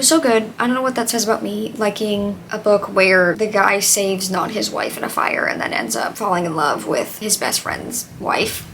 was so good. I don't know what that says about me liking a book where the guy saves not his wife in a fire and then ends up falling in love with his best friend's wife.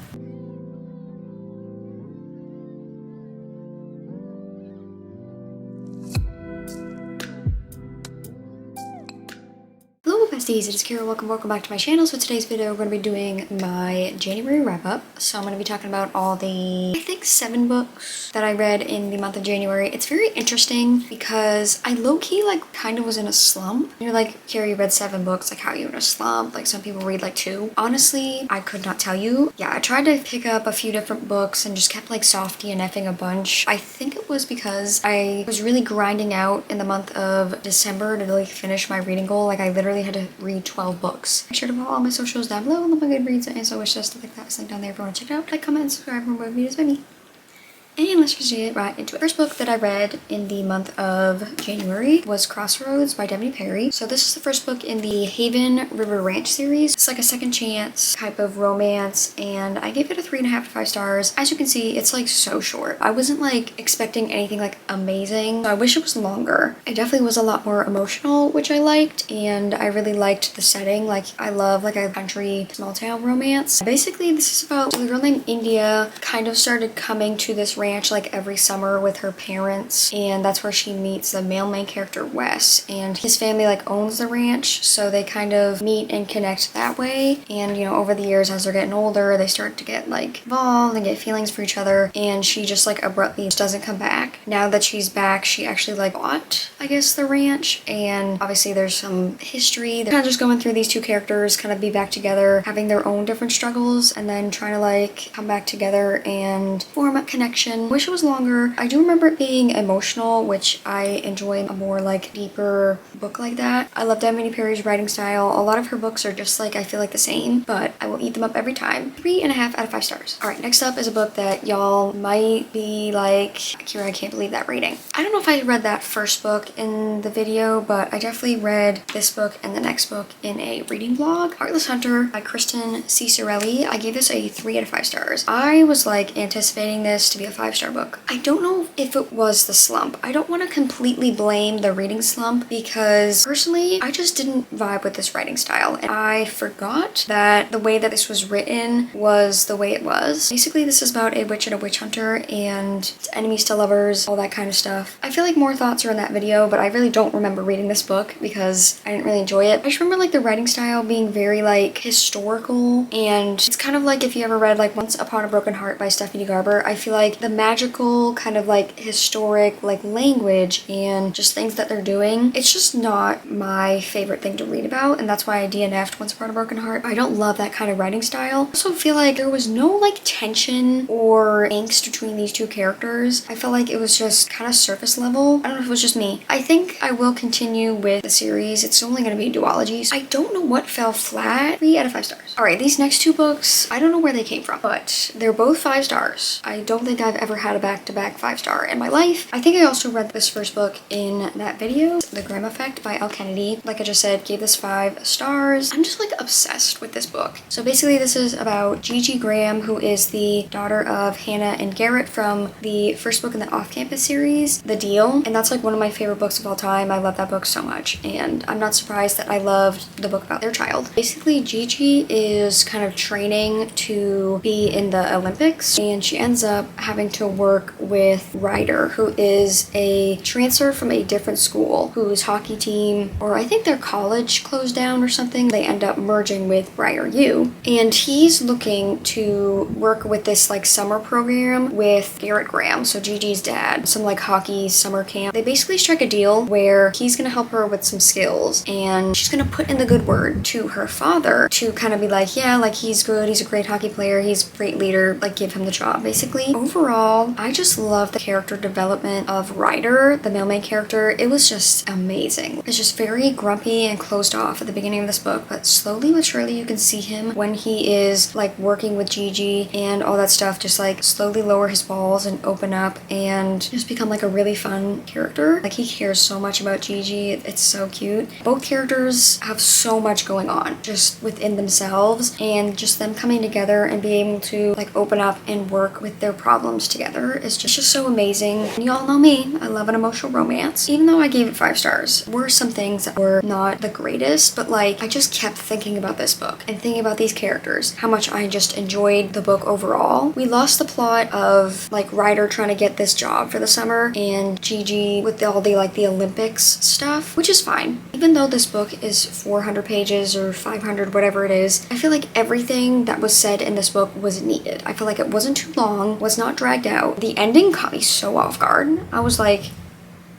Besties, it is Keira. Welcome back to my channel. So today's video we're going to be doing my January wrap-up. So I'm going to be talking about all the, I think, 7 books that I read in the month of January. It's very interesting because I low-key kind of was in a slump. You're like, Keira, you read 7 books, like how are you in a slump? Like some people read like 2. Honestly, I could not tell you. Yeah, I tried to pick up a few different books and just kept like softy and effing a bunch. I think it was because I was really grinding out in the month of December to like finish my reading goal. Like I literally had to read 12 books. Make sure to follow all my socials down below, and my goodreads and so wish list, stuff like that. It's linked down there if you want to check it out. Like, comment, and subscribe for more videos by me. And let's just get right into it. First book that I read in the month of January was Crossroads by Devney Perry. So this is the first book in the Haven River Ranch series. It's like a second chance type of romance, and I gave it a 3.5 to 5 stars. As you can see, it's like so short. I wasn't like expecting anything like amazing. I wish it was longer. It definitely was a lot more emotional, which I liked, and I really liked the setting. Like I love like a country small town romance. Basically, this is about a girl named India kind of started coming to this ranch like every summer with her parents, and that's where she meets the male main character Wes, and his family like owns the ranch, so they kind of meet and connect that way. And you know, over the years as they're getting older, they start to get like involved and get feelings for each other, and she just like abruptly just doesn't come back. Now that she's back, she actually like bought, I guess, the ranch, and obviously there's some history. They're kind of just going through these two characters kind of be back together, having their own different struggles, and then trying to like come back together and form a connection. Wish it was longer. I do remember it being emotional, which I enjoy a more like deeper book like that. I love Devney Perry's writing style. A lot of her books are just like, I feel like the same, but I will eat them up every time. 3.5 out of 5 stars. All right, next up is a book that y'all might be like, Keira, I can't believe that rating. I don't know if I read that first book in the video, but I definitely read this book and the next book in a reading vlog. Heartless Hunter by Kristen Cicerelli. I gave this a 3 out of 5 stars. I was like anticipating this to be a 5-star book. I don't know if it was the slump. I don't want to completely blame the reading slump because personally, I just didn't vibe with this writing style, and I forgot that the way that this was written was the way it was. Basically, this is about a witch and a witch hunter and enemies to lovers, all that kind of stuff. I feel like more thoughts are in that video, but I really don't remember reading this book because I didn't really enjoy it. I just remember like the writing style being very like historical, and it's kind of like if you ever read like Once Upon a Broken Heart by Stephanie Garber. I feel like the magical kind of like historic like language and just things that they're doing, it's just not my favorite thing to read about, and that's why I DNF'd Once Upon a Broken Heart. I don't love that kind of writing style. I also feel like there was no like tension or angst between these two characters. I felt like it was just kind of surface level. I don't know if it was just me. I think I will continue with the series. It's only going to be duologies. I don't know what fell flat. 3 out of 5 stars. All right, these next 2 books, I don't know where they came from, but they're both 5 stars. I don't think I've ever had a back-to-back 5-star in my life. I think I also read this first book in that video, The Graham Effect by Elle Kennedy. Like I just said, gave this 5 stars. I'm just like obsessed with this book. So basically this is about Gigi Graham, who is the daughter of Hannah and Garrett from the first book in the Off-Campus series, The Deal. And that's like one of my favorite books of all time. I love that book so much, and I'm not surprised that I loved the book about their child. Basically, Gigi is kind of training to be in the Olympics, and she ends up having to work with Ryder, who is a transfer from a different school, whose hockey team, or I think their college, closed down or something. They end up merging with Briar U, and he's looking to work with this like summer program with Garrett Graham, so Gigi's dad, some like hockey summer camp. They basically strike a deal where he's gonna help her with some skills, and she's gonna put in the good word to her father to kind of be like, yeah, like he's good, he's a great hockey player, he's a great leader, like give him the job basically. Overall, I just love the character development of Ryder, the male main character. It was just amazing. It's just very grumpy and closed off at the beginning of this book, but slowly but surely you can see him when he is like working with Gigi and all that stuff, just like slowly lower his balls and open up and just become like a really fun character. Like he cares so much about Gigi. It's so cute. Both characters have so much going on just within themselves. themselves and just them coming together and being able to like open up and work with their problems together is just so amazing. And you all know me, I love an emotional romance. Even though I gave it 5 stars, were some things that were not the greatest, but like I just kept thinking about this book and thinking about these characters, how much I just enjoyed the book overall. We lost the plot of like Ryder trying to get this job for the summer and Gigi with all the like the Olympics stuff, which is fine. Even though this book is 400 pages or 500, whatever it is, I feel like everything that was said in this book was needed. I feel like it wasn't too long, was not dragged out. The ending caught me so off guard. I was like,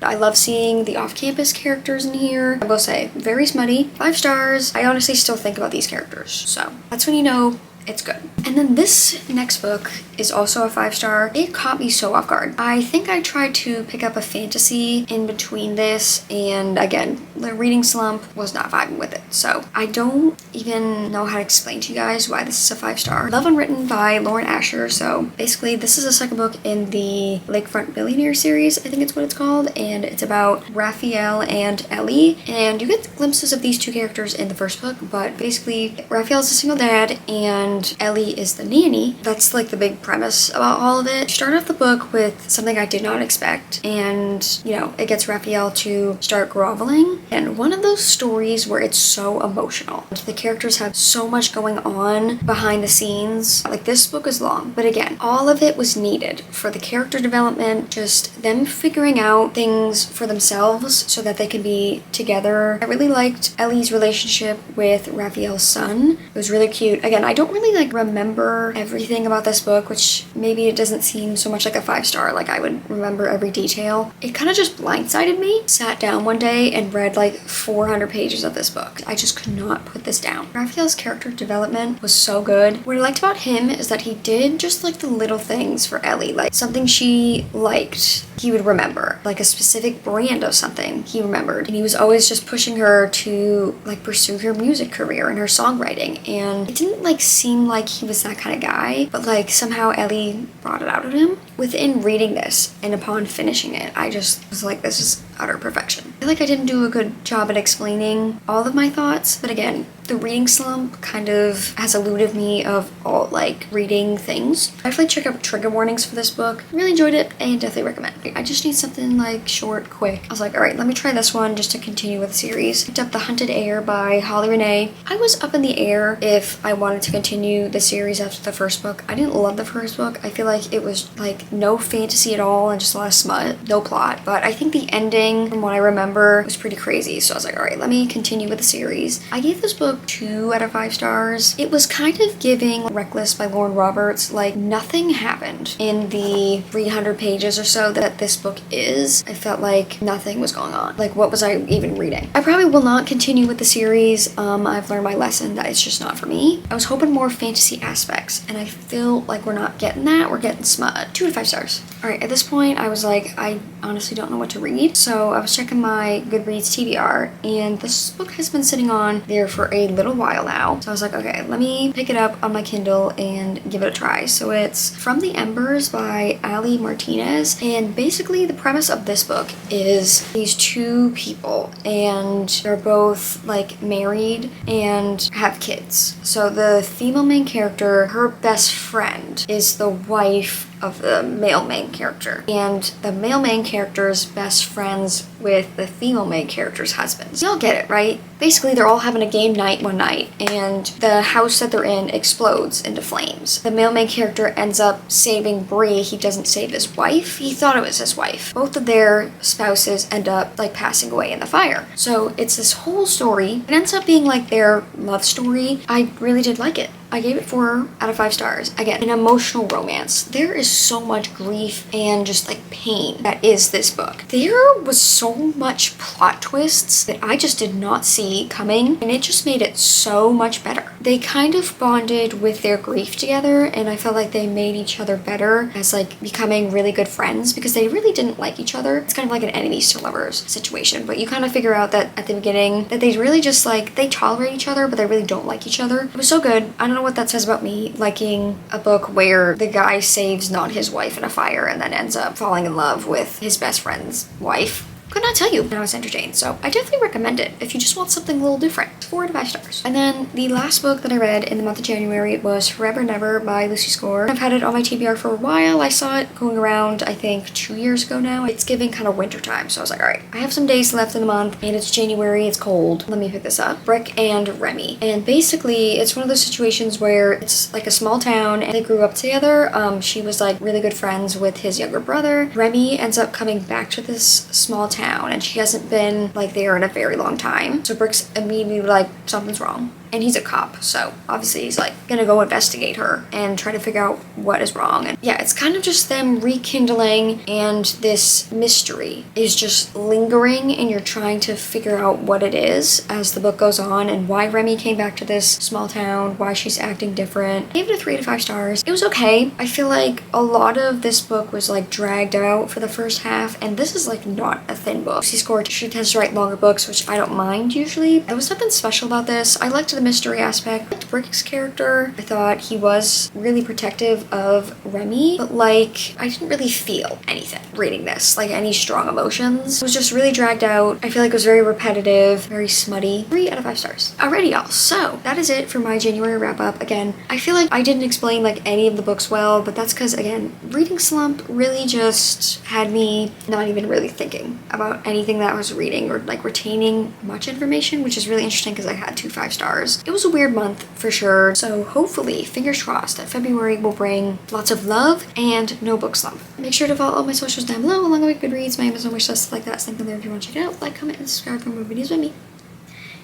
I love seeing the off-campus characters in here. I will say, very smutty, 5 stars. I honestly still think about these characters. So that's when you know it's good. And then this next book is also a 5 star. It caught me so off guard. I think I tried to pick up a fantasy in between this, and again, the reading slump was not vibing with it. So I don't even know how to explain to you guys why this is a 5 star. Love Unwritten by Lauren Asher. So basically this is a second book in the Lakefront Billionaire series, I think it's what it's called, and it's about Raphael and Ellie. And you get glimpses of these two characters in the first book, but basically Raphael's a single dad and Ellie is the nanny. That's like the big premise about all of it. Start off the book with something I did not expect, and you know, it gets Raphael to start groveling, and one of those stories where it's so emotional. The characters have so much going on behind the scenes. Like, this book is long, but again, all of it was needed for the character development, just them figuring out things for themselves so that they can be together. I really liked Ellie's relationship with Raphael's son. It was really cute. Again, I don't really like remember everything about this book, which maybe it doesn't seem so much like a 5 star, like I would remember every detail. It kind of just blindsided me. Sat down one day and read like 400 pages of this book. I just could not put this down. Raphael's character development was so good. What I liked about him is that he did just like the little things for Ellie, like something she liked, he would remember, like a specific brand of something he remembered, and he was always just pushing her to like pursue her music career and her songwriting. And it didn't like seem like he was that kind of guy, but like somehow Ellie brought it out of him. Within reading this and upon finishing it, I just was like, this is utter perfection. I feel like I didn't do a good job at explaining all of my thoughts, but again, the reading slump kind of has eluded me of all like reading things. Definitely check out trigger warnings for this book. Really enjoyed it and definitely recommend. I just need something like short, quick. I was like, all right, let me try this one just to continue with the series. Picked up The Hunted Heir by Holly Renee. I was up in the air if I wanted to continue the series after the first book. I didn't love the first book. I feel like it was like no fantasy at all and just a lot of smut, no plot. But I think the ending, from what I remember, was pretty crazy. So I was like, all right, let me continue with the series. I gave this book 2 out of 5 stars. It was kind of giving Reckless by Lauren Roberts. Like, nothing happened in the 300 pages or so that this book is. I felt like nothing was going on. Like, what was I even reading? I probably will not continue with the series. I've learned my lesson that it's just not for me. I was hoping more fantasy aspects, and I feel like we're not getting that. We're getting smut. 2 out of 5 stars. All right, at this point, I was like, I honestly don't know what to read. So I was checking my Goodreads TBR, and this book has been sitting on there for a little while now. So I was like, okay, let me pick it up on my Kindle and give it a try. So it's From the Embers by Ali Martinez, and basically the premise of this book is these 2 people, and they're both like married and have kids. So the female main character, her best friend, is the wife of the male main character, and the male main character's best friends with the female main character's husbands. Y'all get it, right? Basically, they're all having a game night one night, and the house that they're in explodes into flames. The male main character ends up saving Bree. He doesn't save his wife. He thought it was his wife. Both of their spouses end up like passing away in the fire. So it's this whole story. It ends up being like their love story. I really did like it. I gave it 4 out of 5 stars. Again, an emotional romance. There is so much grief and just like pain that is this book. There was so much plot twists that I just did not see coming, and it just made it so much better. They kind of bonded with their grief together, and I felt like they made each other better as like becoming really good friends, because they really didn't like each other. It's kind of like an enemies to lovers situation, but you kind of figure out that at the beginning that they really just like, they tolerate each other, but they really don't like each other. It was so good. I don't know what that says about me liking a book where the guy saves not his wife in a fire and then ends up falling in love with his best friend's wife. Could not tell you when I was entertained, so I definitely recommend it if you just want something a little different. 4 out of 5 stars. And then the last book that I read in the month of January was Forever Never by Lucy Score. I've had it on my TBR for a while. I saw it going around, I think, 2 years ago now. It's giving kind of winter time, so I was like, all right, I have some days left in the month, and it's January, it's cold. Let me pick this up. Brick and Remy. And basically, it's one of those situations where it's like a small town, and they grew up together. She was like really good friends with his younger brother. Remy ends up coming back to this small town, and she hasn't been like there in a very long time. So Brick's immediately like, something's wrong. And he's a cop, so obviously he's like gonna go investigate her and try to figure out what is wrong. And yeah, it's kind of just them rekindling, and this mystery is just lingering, and you're trying to figure out what it is as the book goes on, and why Remy came back to this small town, why she's acting different. I gave it a 3 out of 5 stars. It was okay. I feel like a lot of this book was like dragged out for the first half, and this is like not a thin book. Lucy Score, she tends to write longer books, which I don't mind usually. There was nothing special about this. I liked the mystery aspect. I liked Brick's character. I thought he was really protective of Remy, but like I didn't really feel anything reading this, like any strong emotions. It was just really dragged out. I feel like it was very repetitive, very smutty. 3 out of 5 stars. Alrighty y'all, so that is it for my January wrap up. Again, I feel like I didn't explain like any of the books well, but that's because again, reading slump really just had me not even really thinking about anything that I was reading or like retaining much information, which is really interesting because I had 2 5 stars. It was a weird month for sure, so hopefully, fingers crossed, that February will bring lots of love and no book slump. Make sure to follow all my socials down below, along with goodreads, my Amazon wish list, like that, link in there if you want to check it out. Like, comment, and subscribe for more videos with me.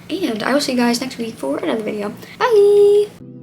And I will see you guys next week for another video. Bye!